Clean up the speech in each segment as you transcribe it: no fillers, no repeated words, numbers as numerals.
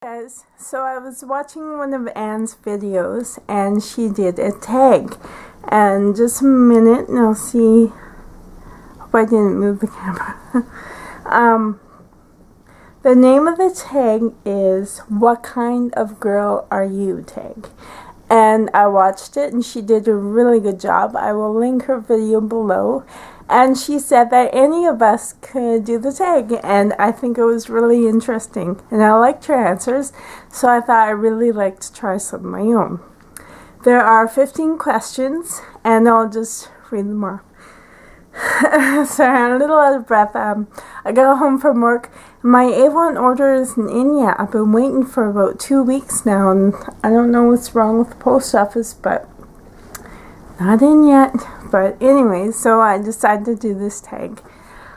Guys, so I was watching one of Anne's videos and she did a tag, and just a minute and I'll see. Hope I didn't move the camera. The name of the tag is "What Kind of Girl Are You?" tag, and I watched it and she did a really good job. I will link her video below. And she said that any of us could do the tag, and I think it was really interesting. And I liked her answers, so I thought I'd really like to try some of my own. There are 15 questions, and I'll just read them off. Sorry, I'm a little out of breath. I got home from work. My Avon order isn't in yet. I've been waiting for about 2 weeks now, and I don't know what's wrong with the post office, but not in yet. But anyway, so I decided to do this tag.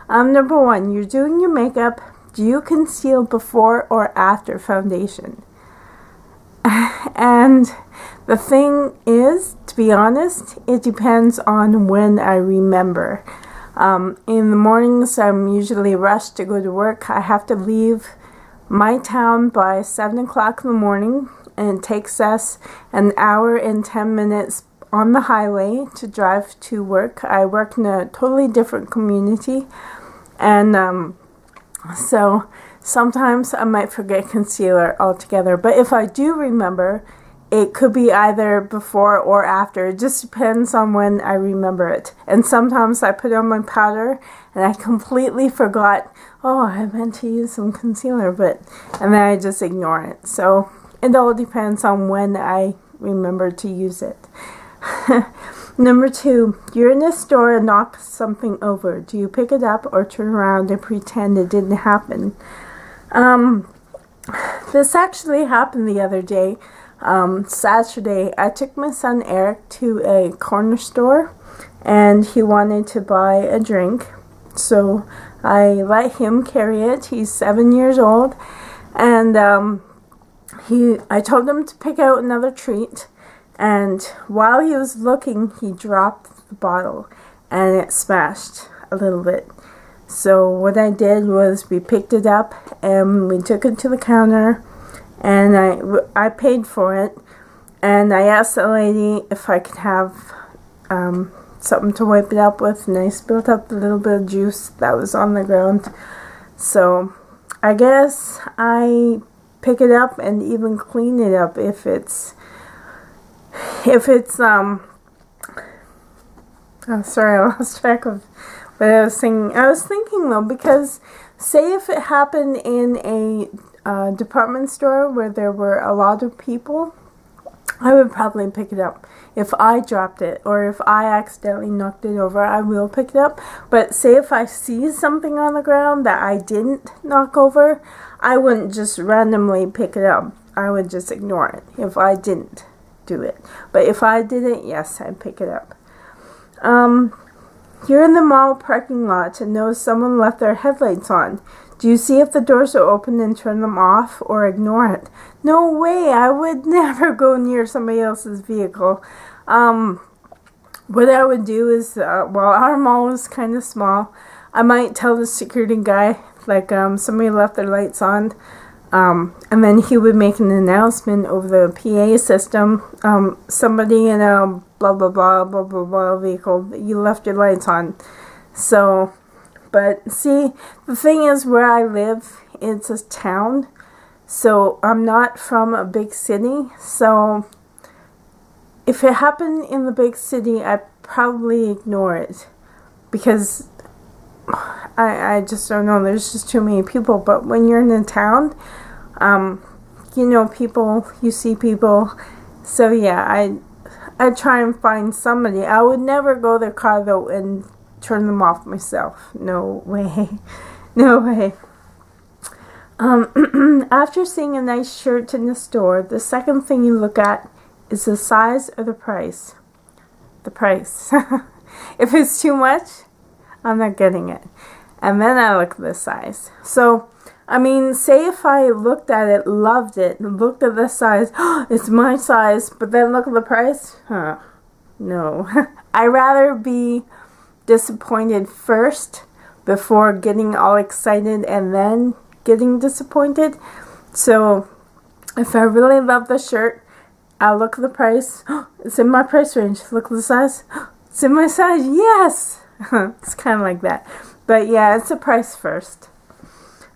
Number 1, you're doing your makeup. Do you conceal before or after foundation? And the thing is, to be honest, it depends on when I remember. In the mornings, I'm usually rushed to go to work. I have to leave my town by 7 o'clock in the morning, and it takes us an hour and 10 minutes on the highway to drive to work. I work in a totally different community, and so sometimes I might forget concealer altogether, but if I do remember, it could be either before or after. It just depends on when I remember it. And sometimes I put on my powder and I completely forgot, oh, I meant to use some concealer, and then I just ignore it. So it all depends on when I remember to use it. Number 2, you're in a store and knock something over. Do you pick it up or turn around and pretend it didn't happen? This actually happened the other day. Saturday, I took my son Eric to a corner store and he wanted to buy a drink. So I let him carry it. He's 7 years old, and I told him to pick out another treat. And while he was looking, he dropped the bottle and it smashed a little bit. So what I did was we picked it up and we took it to the counter, and I paid for it, and I asked the lady if I could have something to wipe it up with, and I spilled up a little bit of juice that was on the ground. So I guess I pick it up and even clean it up if it's oh, sorry, I lost track of what I was thinking. I was thinking though, because say if it happened in a department store where there were a lot of people, I would probably pick it up. If I dropped it or if I accidentally knocked it over, I will pick it up. But say if I see something on the ground that I didn't knock over, I wouldn't just randomly pick it up. I would just ignore it if I didn't do it. But if I did it, yes, I'd pick it up. You're in the mall parking lot and notice someone left their headlights on. Do you see if the doors are open and turn them off, or ignore it? No way, I would never go near somebody else's vehicle. What I would do is, well, our mall is kind of small. I might tell the security guy, like, somebody left their lights on. And then he would make an announcement over the PA system. Somebody in a blah blah blah blah blah blah vehicle, you left your lights on. So, but see, the thing is, where I live, it's a town, so I'm not from a big city. So if it happened in the big city, I'd probably ignore it, because I just don't know, there's just too many people. But when you're in a town, you know people, you see people, so yeah, I try and find somebody. I would never go to their car though and turn them off myself. No way. No way. After seeing a nice shirt in the store, the second thing you look at is the size or the price. The price. If it's too much, I'm not getting it. And then I look at the size. So, I mean, say if I looked at it, loved it, looked at the size, oh, it's my size, but then look at the price? No. I'd rather be disappointed first before getting all excited and then getting disappointed. So If I really love the shirt, I'll look at the price. It's in my price range. Look at the size. It's in my size. Yes! It's kind of like that. But yeah, it's a price first.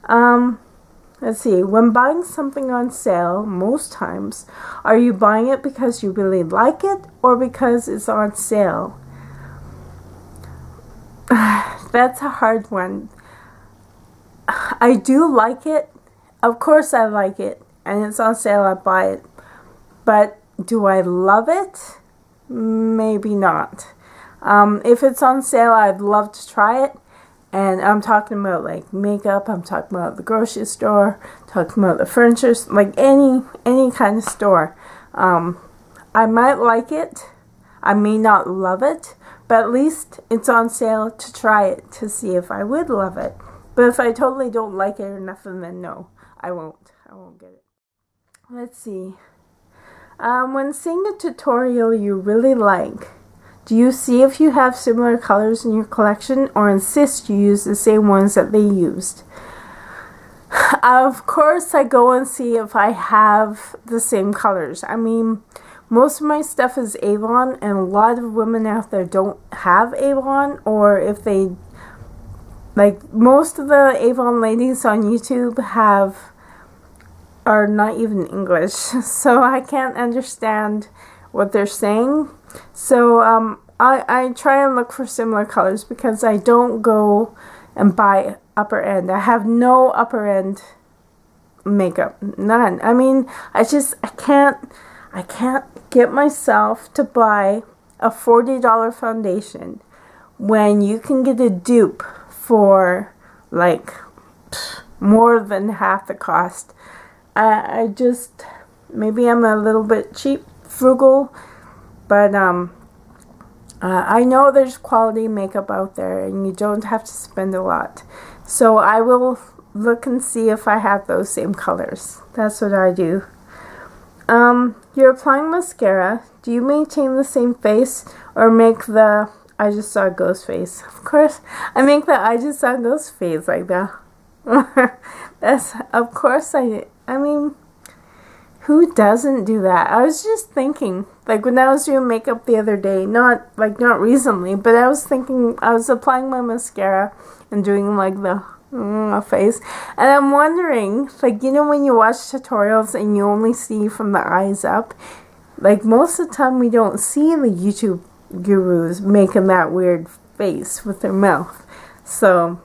Let's see. When buying something on sale, most times, are you buying it because you really like it or because it's on sale? That's a hard one. I do like it. Of course I like it. And it's on sale, I buy it. But do I love it? Maybe not. If it's on sale, I'd love to try it. And I'm talking about like makeup, I'm talking about the grocery store, talking about the furniture, like any kind of store. I might like it. I may not love it, but at least it's on sale to try it to see if I would love it. But if I totally don't like it or nothing, then no, I won't get it. Let's see. When seeing a tutorial you really like, do you see if you have similar colors in your collection or insist you use the same ones that they used? Of course I go and see if I have the same colors. I mean, most of my stuff is Avon, and a lot of women out there don't have Avon, or if they, like most of the Avon ladies on YouTube are not even English, so I can't understand what they're saying. So I try and look for similar colors because I don't go and buy upper end. I have no upper end makeup, none. I mean, I can't get myself to buy a $40 foundation when you can get a dupe for like more than half the cost. I just, maybe I'm a little bit cheap, frugal, but I know there's quality makeup out there and you don't have to spend a lot. So I will look and see if I have those same colors. That's what I do. You're applying mascara. Do you maintain the same face or make the I just saw a ghost face? Of course, I make the I just saw a ghost face like that. Of course I mean, who doesn't do that? I was just thinking, like when I was doing makeup the other day, not recently, but I was thinking, I was applying my mascara and doing like the face, and I'm wondering, like, you know, when you watch tutorials and you only see from the eyes up, like most of the time we don't see the YouTube gurus making that weird face with their mouth. So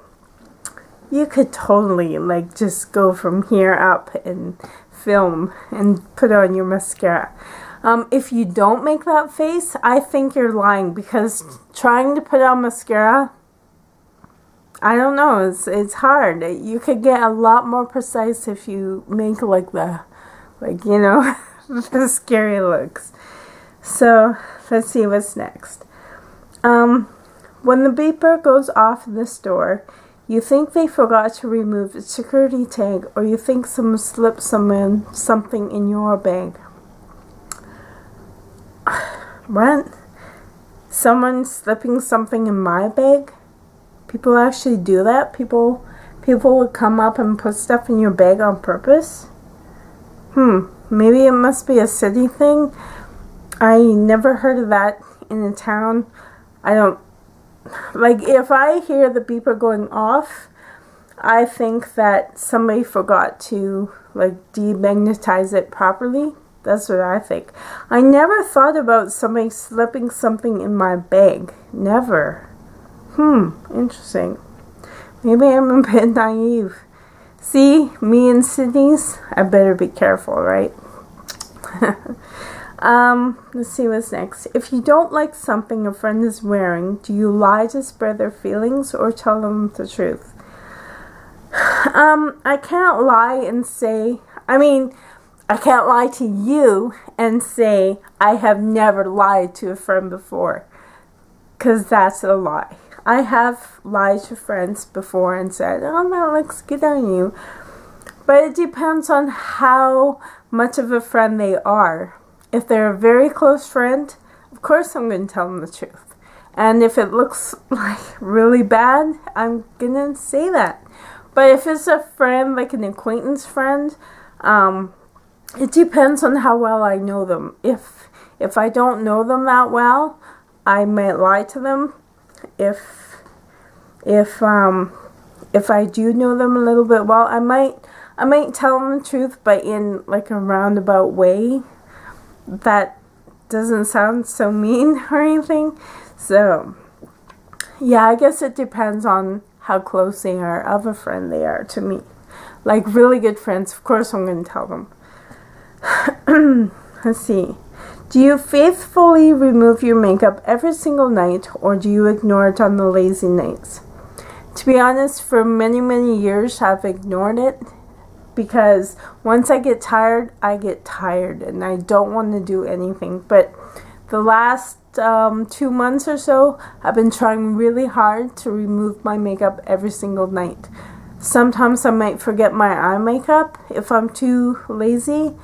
you could totally like just go from here up and film and put on your mascara. If you don't make that face, I think you're lying, because trying to put on mascara, I don't know, it's hard. You could get a lot more precise if you make like you know, the scary looks. So let's see what's next. When the beeper goes off in the store, you think they forgot to remove the security tag, or you think someone slipped something in your bag. What? Someone slipping something in my bag? People actually do that? People would come up and put stuff in your bag on purpose? Maybe it must be a city thing. I never heard of that in a town. I don't, like, if I hear the beeper going off, I think that somebody forgot to like demagnetize it properly. That's what I think. I never thought about somebody slipping something in my bag. Never. Interesting. Maybe I'm a bit naive. See, me in cities, I better be careful, right? Let's see what's next. If you don't like something a friend is wearing, do you lie to spread their feelings or tell them the truth? I can't lie and say, I can't lie to you and say I have never lied to a friend before, because that's a lie. I have lied to friends before and said, oh, that looks good on you. But it depends on how much of a friend they are. If they're a very close friend, of course I'm going to tell them the truth. And if it looks like really bad, I'm going to say that. But if it's a friend, like an acquaintance friend, It depends on how well I know them. If I don't know them that well, I might lie to them. If I do know them a little bit well, I might tell them the truth, but in like a roundabout way that doesn't sound so mean or anything. So yeah, I guess it depends on how close they are, of a friend they are to me. Like really good friends, of course I'm going to tell them. Let's see. Do you faithfully remove your makeup every single night, or do you ignore it on the lazy nights? To be honest, for many, many years I've ignored it, because once I get tired, and I don't want to do anything. But the last 2 months or so, I've been trying really hard to remove my makeup every single night. Sometimes I might forget my eye makeup if I'm too lazy,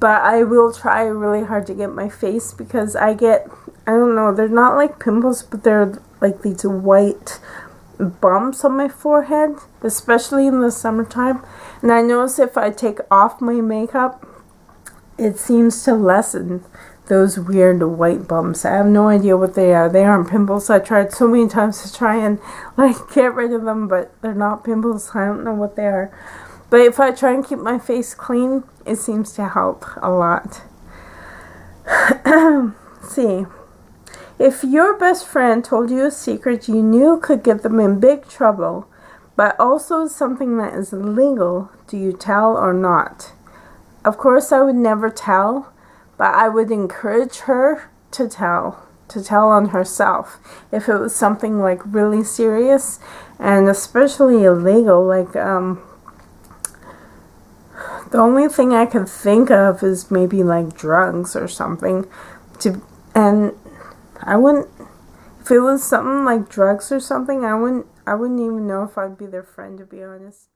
but I will try really hard to get my face, because I don't know, they're not like pimples, but they're like these white bumps on my forehead, especially in the summertime. And I notice if I take off my makeup, it seems to lessen those weird white bumps. I have no idea what they are. They aren't pimples. I tried so many times to try and like get rid of them, but they're not pimples. I don't know what they are. But if I try and keep my face clean, it seems to help a lot. See. If your best friend told you a secret you knew could get them in big trouble, but also something that is illegal, do you tell or not? Of course, I would never tell, but I would encourage her to tell on herself. If it was something like really serious, and especially illegal, like the only thing I could think of is maybe like drugs or something. And I wouldn't, if it was something like drugs or something, I wouldn't even know if I'd be their friend, to be honest.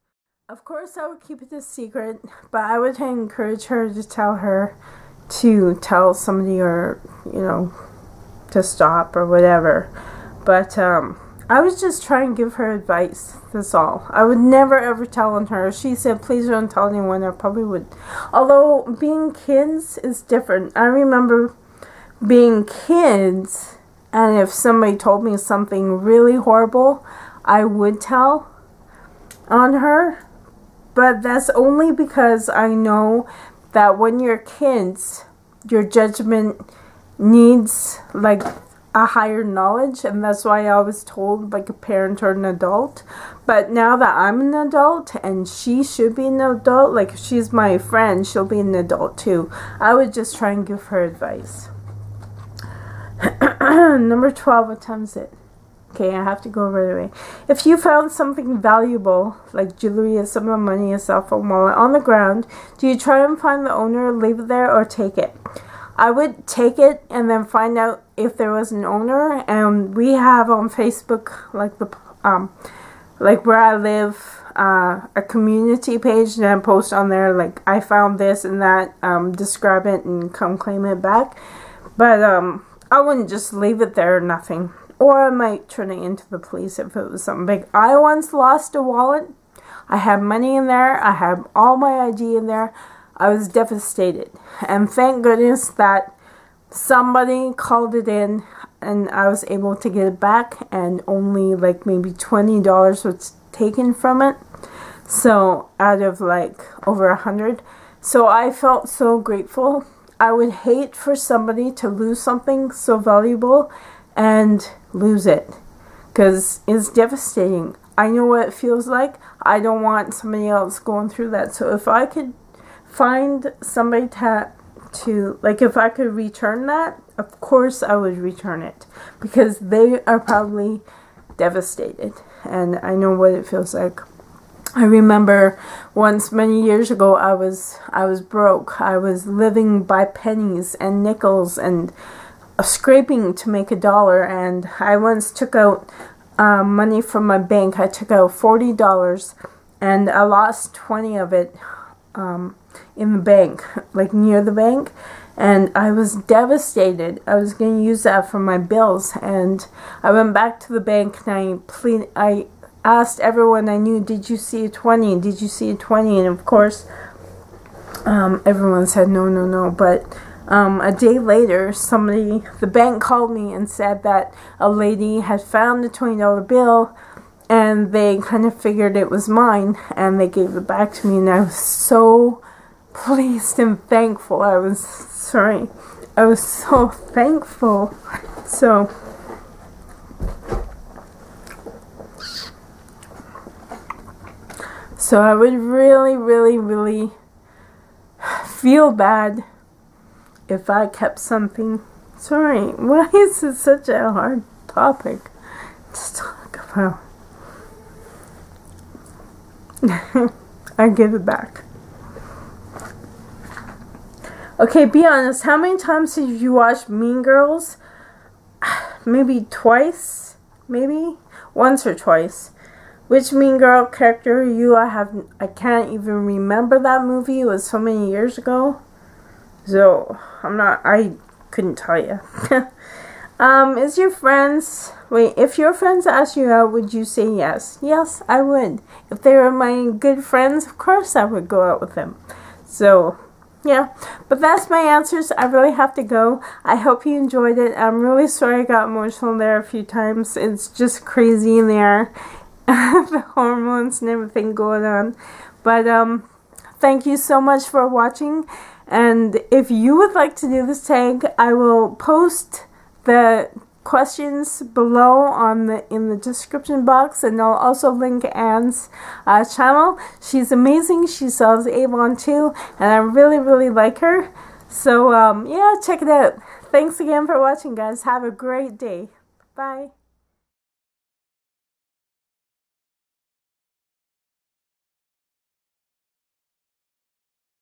Of course, I would keep it a secret, but I would encourage her to tell somebody, or, you know, to stop or whatever. But I was just trying to give her advice, that's all. I would never ever tell on her. If she said, please don't tell anyone, I probably would. Although being kids is different. I remember being kids, and if somebody told me something really horrible, I would tell on her. But that's only because I know that when you're kids, your judgment needs like a higher knowledge, and that's why I was told like a parent or an adult. But now that I'm an adult and she should be an adult, like if she's my friend, she'll be an adult too, I would just try and give her advice. Number 12, what time is it? Okay, I have to go right away. If you found something valuable, like jewelry, a sum of money, a cell phone, wallet, on the ground, do you try and find the owner, leave it there, or take it? I would take it and then find out if there was an owner. And we have on Facebook, like the like where I live, a community page, and I post on there like I found this and that, describe it and come claim it back. But I wouldn't just leave it there or nothing. Or I might turn it into the police if it was something big. I once lost a wallet. I had money in there. I had all my ID in there. I was devastated. And thank goodness that somebody called it in and I was able to get it back, and only like maybe $20 was taken from it. So out of like over 100. So I felt so grateful. I would hate for somebody to lose something so valuable and lose it, because it's devastating. I know what it feels like. I don't want somebody else going through that. So if I could find somebody to like, if I could return that, of course I would return it, because they are probably devastated, and I know what it feels like. I remember once many years ago, I was broke. I was living by pennies and nickels and scraping to make $1, and I once took out money from my bank. I took out $40 and I lost 20 of it in the bank, like near the bank, and I was devastated. I was going to use that for my bills, and I went back to the bank and I asked everyone I knew, did you see a 20? Did you see a 20? And of course everyone said no, no, no. But a day later, the bank called me and said that a lady had found the $20 bill, and they kind of figured it was mine, and they gave it back to me, and I was so pleased and thankful. I was so thankful. So I would really, really, really feel bad if I kept something. Sorry, why is it such a hard topic to talk about? I give it back. Okay, be honest. How many times did you watch Mean Girls? Maybe twice? Maybe? Once or twice. Which Mean Girl character are you? I can't even remember that movie. It was so many years ago. So, I couldn't tell you. If your friends asked you out, would you say yes? Yes, I would. If they were my good friends, of course I would go out with them. So, yeah. But that's my answers. I really have to go. I hope you enjoyed it. I'm really sorry I got emotional there a few times. It's just crazy in there. The hormones and everything going on. But, thank you so much for watching. And if you would like to do this tag, I will post the questions below in the description box, and I'll also link Anne's channel. She's amazing. She sells Avon too, and I really, really like her. So yeah, check it out. Thanks again for watching, guys. Have a great day. Bye.